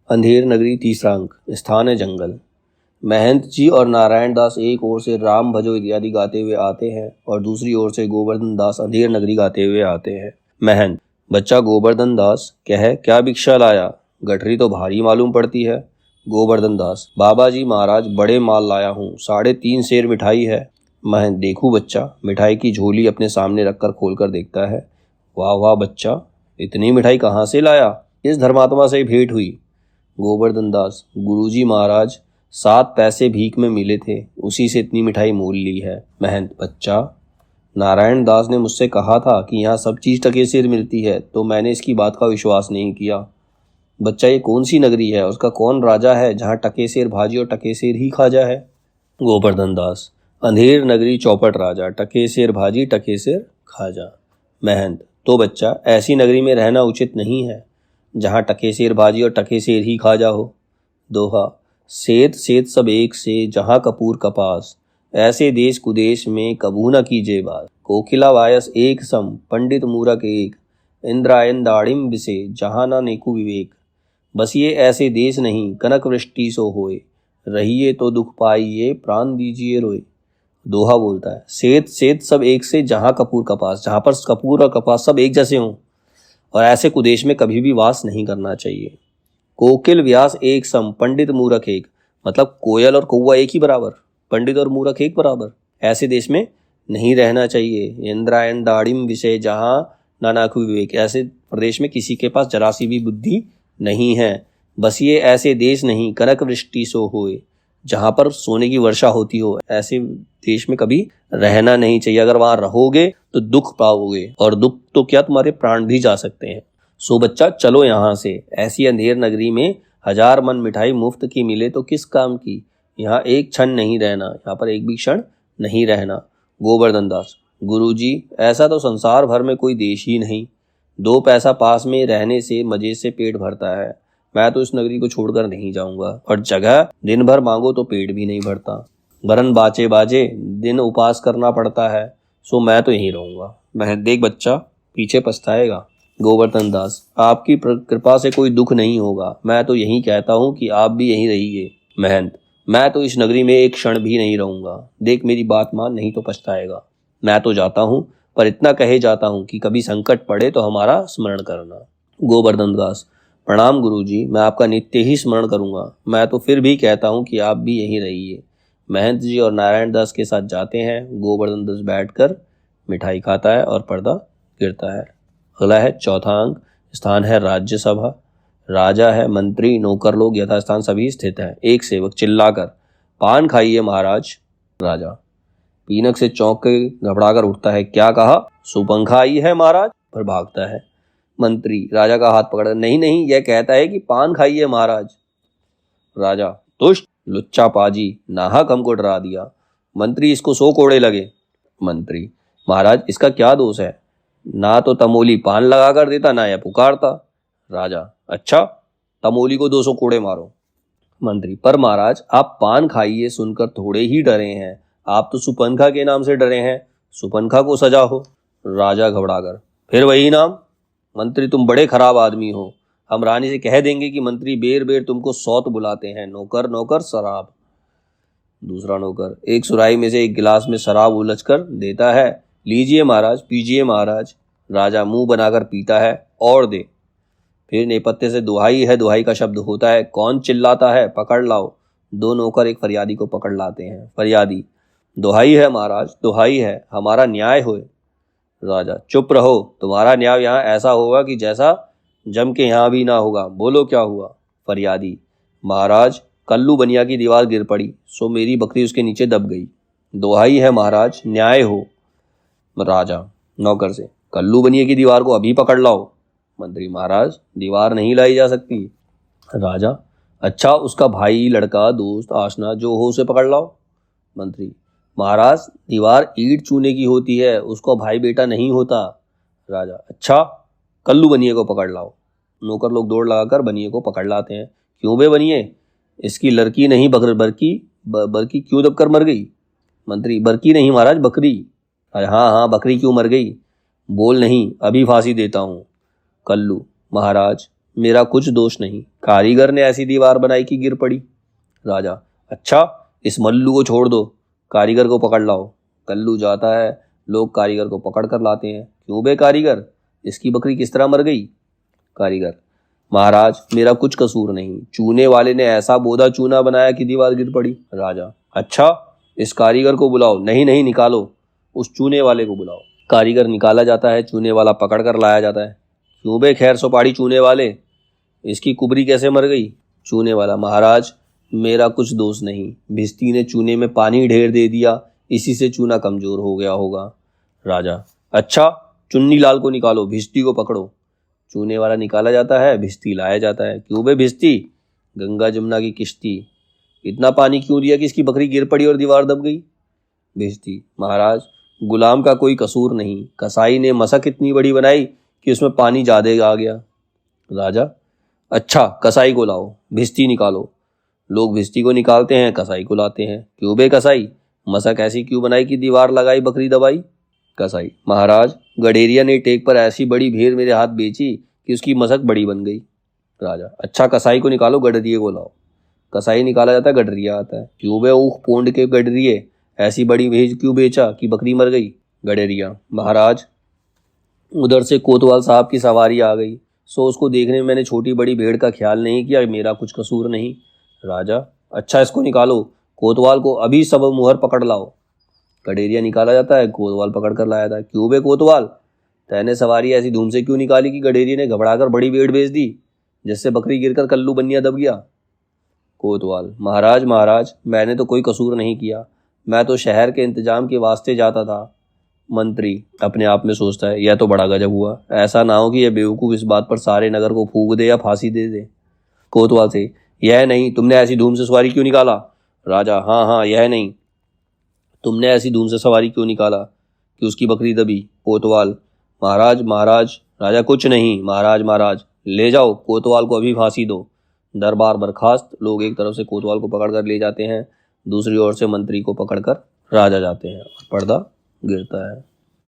अंधेर नगरी तीसरा अंक। स्थान है जंगल। महंत जी और नारायण दास एक ओर से राम भजो इत्यादि गाते हुए आते हैं और दूसरी ओर से गोवर्धन दास अंधेर नगरी गाते हुए आते हैं। महंत, बच्चा गोवर्धन दास, कह क्या भिक्षा लाया? गठरी तो भारी मालूम पड़ती है। गोवर्धन दास, बाबा जी महाराज बड़े माल लाया हूँ, 3.5 सेर मिठाई है। महंत, देखूं बच्चा। मिठाई की झोली अपने सामने रखकर खोलकर देखता है। वाह वाह बच्चा, इतनी मिठाई कहाँ से लाया? इस धर्मात्मा से भेंट हुई। गोवर्धन दास, गुरुजी महाराज 7 पैसे भीख में मिले थे, उसी से इतनी मिठाई मोल ली है। महंत, बच्चा, नारायण दास ने मुझसे कहा था कि यहाँ सब चीज टके सिर मिलती है, तो मैंने इसकी बात का विश्वास नहीं किया। बच्चा, ये कौन सी नगरी है, उसका कौन राजा है जहाँ टके सिर भाजी और टके सिर ही खाजा है? गोवर्धन दास, अंधेर नगरी चौपट राजा, टके सिर भाजी टके सिर खाजा। महंत, तो बच्चा ऐसी नगरी में रहना उचित नहीं है जहाँ टके सेर भाजी और टके सेर ही खाजा हो। दोहा, सेत सेत सब एक से जहाँ कपूर कपास, ऐसे देश कुदेश में कबू न कीजे बात। कोकिला वायस एक सम पंडित मूरख एक, इंद्रायन दाड़िम बिसे जहाँ ना नेकु विवेक। बस ये ऐसे देश नहीं कनक वृष्टि सो होए, रहिए तो दुख पाइए प्राण दीजिए रोए। दोहा बोलता है, सेत सेत सब एक से जहाँ कपूर कपास, जहाँ पर कपूर और कपास सब एक जैसे हों, और ऐसे कुदेश में कभी भी वास नहीं करना चाहिए। कोकिल व्यास एक सम पंडित मूरख एक, मतलब कोयल और कौवा एक ही बराबर, पंडित और मूरख एक बराबर, ऐसे देश में नहीं रहना चाहिए। इंद्रायण दाड़िम विषय जहाँ नानाकु विवेक, ऐसे प्रदेश में किसी के पास जरा सी भी बुद्धि नहीं है। बस ये ऐसे देश नहीं कनक वृष्टि सो होए, जहाँ पर सोने की वर्षा होती हो, ऐसे देश में कभी रहना नहीं चाहिए। अगर वहां रहोगे तो दुख पाओगे, और दुख तो क्या तुम्हारे प्राण भी जा सकते हैं। सो बच्चा चलो यहाँ से। ऐसी अंधेर नगरी में 1000 मन मिठाई मुफ्त की मिले तो किस काम की। यहाँ एक क्षण नहीं रहना, यहाँ पर एक भी क्षण नहीं रहना। गोवर्धन दास, गुरुजी ऐसा तो संसार भर में कोई देश ही नहीं। 2 पैसा पास में रहने से मजे से पेट भरता है। मैं तो इस नगरी को छोड़कर नहीं जाऊंगा, और जगह दिन भर मांगो तो पेट भी नहीं भरता। वरन बाचे बाजे दिन उपास करना पड़ता है, सो मैं तो यहीं रहूंगा। मैं देख बच्चा, पीछे पछताएगा। गोवर्धन दास, आपकी कृपा से कोई दुख नहीं होगा, मैं तो यही कहता हूँ कि आप भी यहीं रहिए। महंत, मैं तो इस नगरी में एक क्षण भी नहीं रहूंगा। देख मेरी बात मान, नहीं तो पछताएगा। मैं तो जाता हूँ, पर इतना कहे जाता हूँ कि कभी संकट पड़े तो हमारा स्मरण करना। गोवर्धन दास, प्रणाम गुरुजी, मैं आपका नित्य ही स्मरण करूंगा। मैं तो फिर भी कहता हूँ कि आप भी यहीं रहिए। महंत जी और नारायण दास के साथ जाते हैं। गोवर्धन दास बैठकर मिठाई खाता है और पर्दा गिरता है। अगला है चौथा अंक। स्थान है राज्यसभा। राजा है, मंत्री, नौकर लोग यथास्थान सभी स्थित हैं। एक सेवक चिल्लाकर, पान खाइए महाराज। राजा पीनक से चौंक के घबराकर उठता है। क्या कहा? सुपंखा आई है महाराज, पर भागता है। मंत्री राजा का हाथ पकड़, नहीं नहीं, यह कहता है कि पान खाइए महाराज। राजा, तुष्ट लुच्चा पाजी, नाहक हमको डरा दिया। मंत्री, इसको 100 कोड़े लगे। मंत्री, महाराज इसका क्या दोष है? ना तो तमोली पान लगा कर देता, ना यह पुकारता। राजा, अच्छा, तमोली को 200 कोड़े मारो। मंत्री, पर महाराज आप पान खाइए सुनकर थोड़े ही डरे हैं, आप तो सुपंखा के नाम से डरे हैं, सुपंखा को सजा हो। राजा घबराकर, फिर वही नाम? मंत्री, तुम बड़े खराब आदमी हो, हम रानी से कह देंगे कि मंत्री बेर बेर तुमको सौत बुलाते हैं। नौकर नौकर शराब। दूसरा नौकर एक सुराही में से एक गिलास में शराब उलझकर देता है। लीजिए महाराज, पीजिए महाराज। राजा मुंह बनाकर पीता है और दे। फिर नेपथ्य से दुहाई है, दुहाई का शब्द होता है। कौन चिल्लाता है, पकड़ लाओ। 2 नौकर एक फरियादी को पकड़ लाते हैं। फरियादी, दुहाई है महाराज, दुहाई है, हमारा न्याय होए। राजा, चुप रहो, तुम्हारा न्याय यहाँ ऐसा होगा कि जैसा जम के यहाँ भी ना होगा। बोलो क्या हुआ? फरियादी, महाराज कल्लू बनिया की दीवार गिर पड़ी, सो मेरी बकरी उसके नीचे दब गई। दुहाई है महाराज, न्याय हो। राजा नौकर से, कल्लू बनिया की दीवार को अभी पकड़ लाओ। मंत्री, महाराज दीवार नहीं लाई जा सकती। राजा, अच्छा, उसका भाई, लड़का, दोस्त, आशना जो हो उसे पकड़ लाओ। मंत्री, महाराज दीवार ईंट चूने की होती है, उसको भाई बेटा नहीं होता। राजा, अच्छा, कल्लू बनिए को पकड़ लाओ। नौकर लोग दौड़ लगाकर बनिए को पकड़ लाते हैं। क्यों बे बनिए, इसकी लड़की नहीं बरकी क्यों दबकर मर गई? मंत्री, बरकी नहीं महाराज, बकरी। हाँ हाँ, बकरी क्यों मर गई? बोल नहीं, अभी फांसी देता हूँ। कल्लू, महाराज मेरा कुछ दोष नहीं, कारीगर ने ऐसी दीवार बनाई कि गिर पड़ी। राजा, अच्छा, इस मल्लू को छोड़ दो, कारीगर को पकड़ लाओ। कल्लू जाता है, लोग कारीगर को पकड़ कर लाते हैं। क्यों बे कारीगर, इसकी बकरी किस तरह मर गई? कारीगर, महाराज मेरा कुछ कसूर नहीं, चूने वाले ने ऐसा बोधा चूना बनाया कि दीवार गिर पड़ी। राजा, अच्छा, इस कारीगर को बुलाओ। नहीं नहीं, निकालो, उस चूने वाले को बुलाओ। कारीगर निकाला जाता है, चूने वाला पकड़ कर लाया जाता है। क्यों बे खैर सोपाड़ी चूने वाले, इसकी कुबरी कैसे मर गई? चूने वाला, महाराज मेरा कुछ दोष नहीं, भिस्ती ने चूने में पानी ढेर दे दिया, इसी से चूना कमजोर हो गया होगा। राजा, अच्छा, चुन्नी लाल को निकालो, भिस्ती को पकड़ो। चूने वाला निकाला जाता है, भिस्ती लाया जाता है। क्यों बे भिस्ती, गंगा जमुना की किश्ती, इतना पानी क्यों दिया कि इसकी बकरी गिर पड़ी और दीवार दब गई? भिस्ती, महाराज गुलाम का कोई कसूर नहीं, कसाई ने मसक इतनी बड़ी बनाई कि उसमें पानी ज्यादा आ गया। राजा, अच्छा, कसाई को लाओ, भिस्ती निकालो। लोग भिस्ती को निकालते हैं, कसाई को लाते हैं। क्यों बे कसाई, मसक ऐसी क्यों बनाई कि दीवार लगाई बकरी दबाई? कसाई, महाराज गडेरिया ने टेक पर ऐसी बड़ी भेड़ मेरे हाथ बेची कि उसकी मसक बड़ी बन गई। राजा, अच्छा, कसाई को निकालो, गडरिये को लाओ। कसाई निकाला जाता है, गडरिया आता है। क्यों बे ऊख पोंड के गडरिये, ऐसी बड़ी भेड़ क्यों बेचा कि बकरी मर गई? गडेरिया, महाराज उधर से कोतवाल साहब की सवारी आ गई, सो उसको देखने में मैंने छोटी बड़ी भेड़ का ख्याल नहीं किया, मेरा कुछ कसूर नहीं। राजा, अच्छा, इसको निकालो, कोतवाल को अभी सब मुहर पकड़ लाओ। गडेरिया निकाला जाता है, कोतवाल पकड़ कर लाया था। क्यों बे कोतवाल, तैने सवारी ऐसी धूम से क्यों निकाली कि गडेरिया ने घबराकर बड़ी भेड़ बेच दी, जिससे बकरी गिरकर कल्लू बनिया दब गया? कोतवाल, महाराज मैंने तो कोई कसूर नहीं किया, मैं तो शहर के इंतजाम के वास्ते जाता था। मंत्री अपने आप में सोचता है, यह तो बड़ा गजब हुआ, ऐसा ना हो कि यह बेवकूफ़ इस बात पर सारे नगर को फूंक दे या फांसी दे दे। कोतवाल से, यह नहीं, तुमने ऐसी धूम से सवारी क्यों निकाला? राजा, हाँ हाँ, यह नहीं, तुमने ऐसी धूम से सवारी क्यों निकाला कि उसकी बकरी दबी? कोतवाल, महाराज राजा, कुछ नहीं, महाराज ले जाओ, कोतवाल को अभी फांसी दो। दरबार बर्खास्त, लोग एक तरफ से कोतवाल को पकड़कर ले जाते हैं, दूसरी ओर से मंत्री को पकड़कर राजा जाते हैं और पर्दा गिरता है।